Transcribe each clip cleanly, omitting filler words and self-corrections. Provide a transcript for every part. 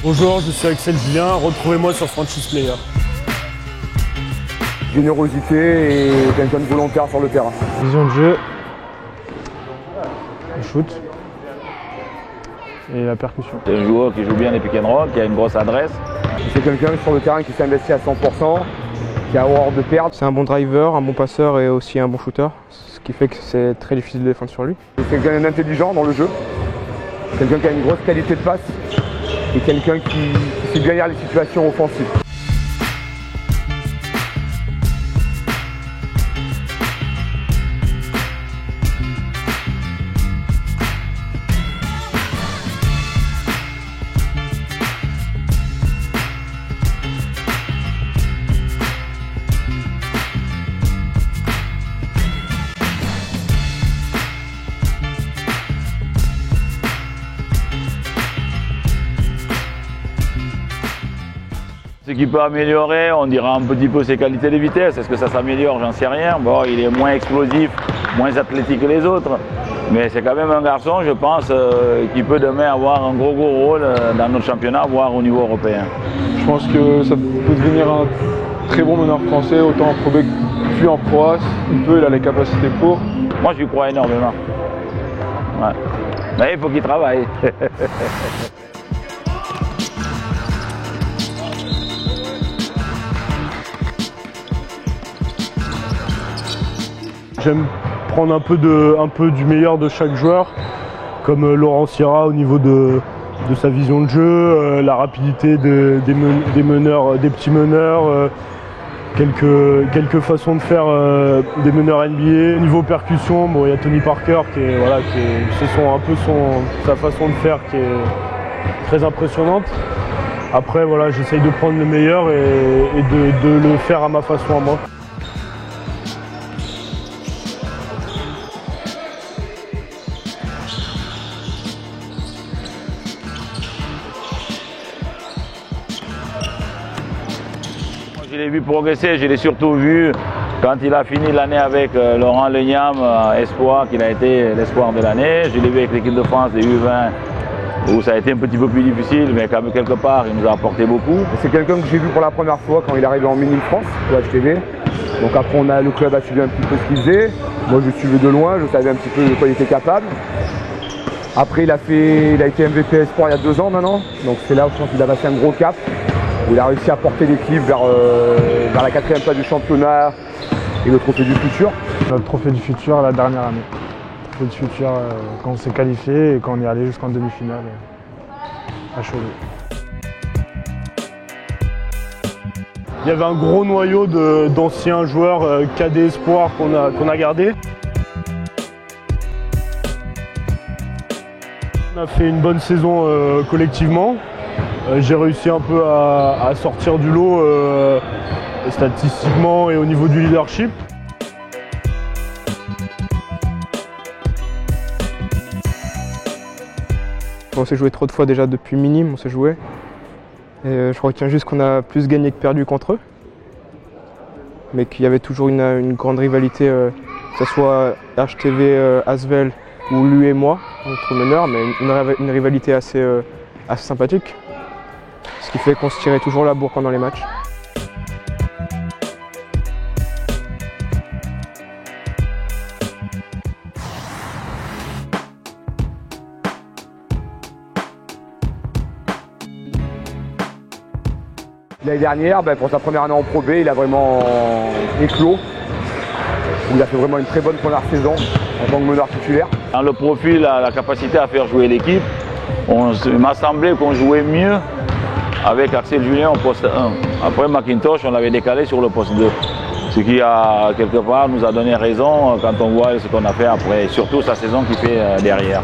Bonjour, je suis Axel Julien, retrouvez-moi sur Franchise Player. Générosité et quelqu'un de volontaire sur le terrain. Vision de jeu, le shoot et la percussion. C'est un joueur qui joue bien les pick and roll, qui a une grosse adresse. C'est quelqu'un sur le terrain qui s'est investi à 100%, qui a horreur de perdre. C'est un bon driver, un bon passeur et aussi un bon shooter, ce qui fait que c'est très difficile de défendre sur lui. C'est quelqu'un d'intelligent dans le jeu, quelqu'un qui a une grosse qualité de passe et quelqu'un qui sait bien lire les situations offensives. Ce qui peut améliorer, on dira un petit peu ses qualités de vitesse. Est-ce que ça s'améliore? J'en sais rien. Bon, il est moins explosif, moins athlétique que les autres. Mais c'est quand même un garçon, je pense, qui peut demain avoir un gros rôle dans notre championnat, voire au niveau européen. Je pense que ça peut devenir un très bon meneur français, autant en Pro B puis en Pro A. Il a les capacités pour. Moi, je lui crois énormément. Ouais. Mais il faut qu'il travaille. J'aime prendre un peu du meilleur de chaque joueur, comme Laurent Sierra au niveau de sa vision de jeu, la rapidité des meneurs, des petits meneurs, quelques façons de faire des meneurs NBA. Niveau percussion, bon, il y a Tony Parker c'est sa façon de faire qui est très impressionnante. Après voilà, j'essaye de prendre le meilleur et de le faire à ma façon à moi. Je l'ai vu progresser, je l'ai surtout vu quand il a fini l'année avec Laurent Legnam, espoir, qu'il a été l'espoir de l'année. Je l'ai vu avec l'équipe de France des U20, où ça a été un petit peu plus difficile, mais quand même quelque part, il nous a apporté beaucoup. C'est quelqu'un que j'ai vu pour la première fois quand il est arrivé en Mini France, au HTV. Donc après, le club a suivi un petit peu ce qu'il faisait. Moi, je suivais de loin, je savais un petit peu de quoi il était capable. Après, il a été MVP Espoir il y a 2 ans maintenant. Donc c'est là où je pense qu'il a passé un gros cap. Il a réussi à porter l'équipe vers la 4e place du championnat et le trophée du futur. Le trophée du futur la dernière année. Le trophée du futur quand on s'est qualifié et quand on est allé jusqu'en demi-finale à Cholet. Il y avait un gros noyau d'anciens joueurs cadet espoir qu'on a gardé. On a fait une bonne saison collectivement. J'ai réussi un peu à sortir du lot statistiquement et au niveau du leadership. On s'est joué trop de fois déjà depuis minime, on s'est joué. Et je retiens juste qu'on a plus gagné que perdu contre eux. Mais qu'il y avait toujours une grande rivalité, que ce soit HTV, Asvel ou lui et moi, notre meneur, mais une rivalité assez sympathique. Ce qui fait qu'on se tirait toujours la bourre pendant les matchs. L'année dernière, pour sa première année en Pro B, il a vraiment éclos. Il a fait vraiment une très bonne première saison en tant que meneur titulaire. Dans le profil, la capacité à faire jouer l'équipe, il m'a semblé qu'on jouait mieux avec Axel Julien au poste 1. Après McIntosh, on l'avait décalé sur le poste 2. Ce qui, quelque part, nous a donné raison quand on voit ce qu'on a fait après, et surtout sa saison qu'il fait derrière.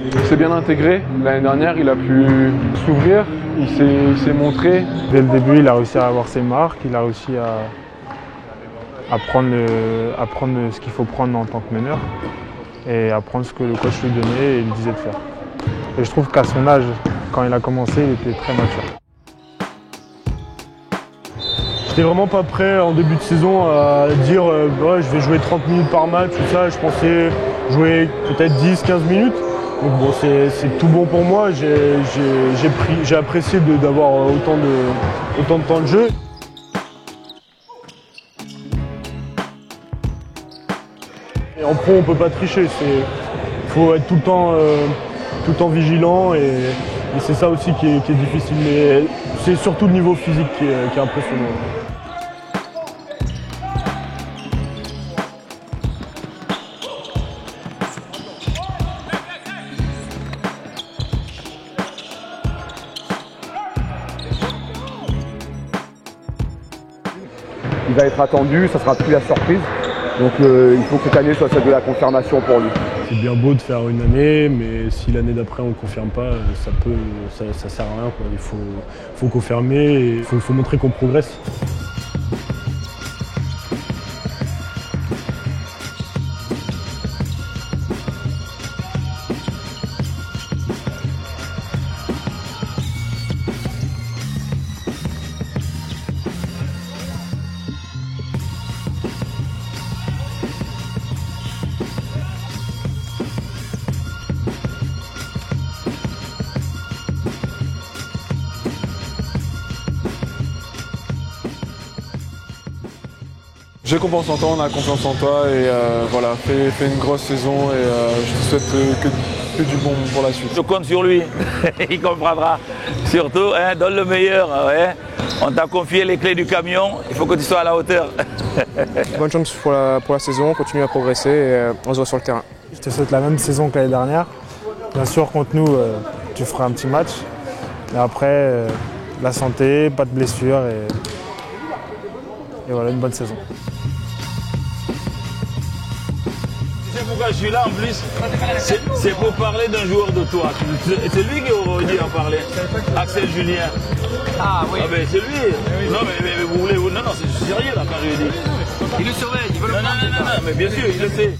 Il s'est bien intégré. L'année dernière, il a pu s'ouvrir, il s'est montré. Dès le début, il a réussi à avoir ses marques, il a réussi à prendre ce qu'il faut prendre en tant que meneur. et apprendre ce que le coach lui donnait et lui disait de faire. Et je trouve qu'à son âge, quand il a commencé, il était très mature. J'étais vraiment pas prêt en début de saison à dire ouais, je vais jouer 30 minutes par match ou ça. Je pensais jouer peut-être 10-15 minutes. Donc bon, c'est tout bon pour moi. J'ai apprécié d'avoir autant de temps de jeu. Et en pro, on peut pas tricher. Il faut être tout le temps vigilant et c'est ça aussi qui est difficile. Mais c'est surtout le niveau physique qui est impressionnant. Il va être attendu, ça sera plus la surprise. Donc il faut que cette année soit celle de la confirmation pour lui. C'est bien beau de faire une année, mais si l'année d'après on ne confirme pas, ça sert à rien, quoi. Il faut confirmer et il faut montrer qu'on progresse. J'ai confiance en toi, on a confiance en toi et voilà, fais une grosse saison et je te souhaite que du bon pour la suite. Je compte sur lui, il comprendra. Surtout, hein, donne le meilleur. Ouais. On t'a confié les clés du camion, il faut que tu sois à la hauteur. Bonne chance pour la saison, continue à progresser et on se voit sur le terrain. Je te souhaite la même saison que l'année dernière. Bien sûr, contre nous, tu feras un petit match. Mais après, la santé, pas de blessure et voilà, une bonne saison. C'est pourquoi je suis là en plus, c'est pour parler d'un joueur de toi. C'est lui qui aurait dû en parler, Axel Julien. Ah oui. Ah ben c'est lui. Non mais vous voulez, non c'est sérieux là quand je dis. Il le surveille, il veut le non, mais bien sûr, il le sait.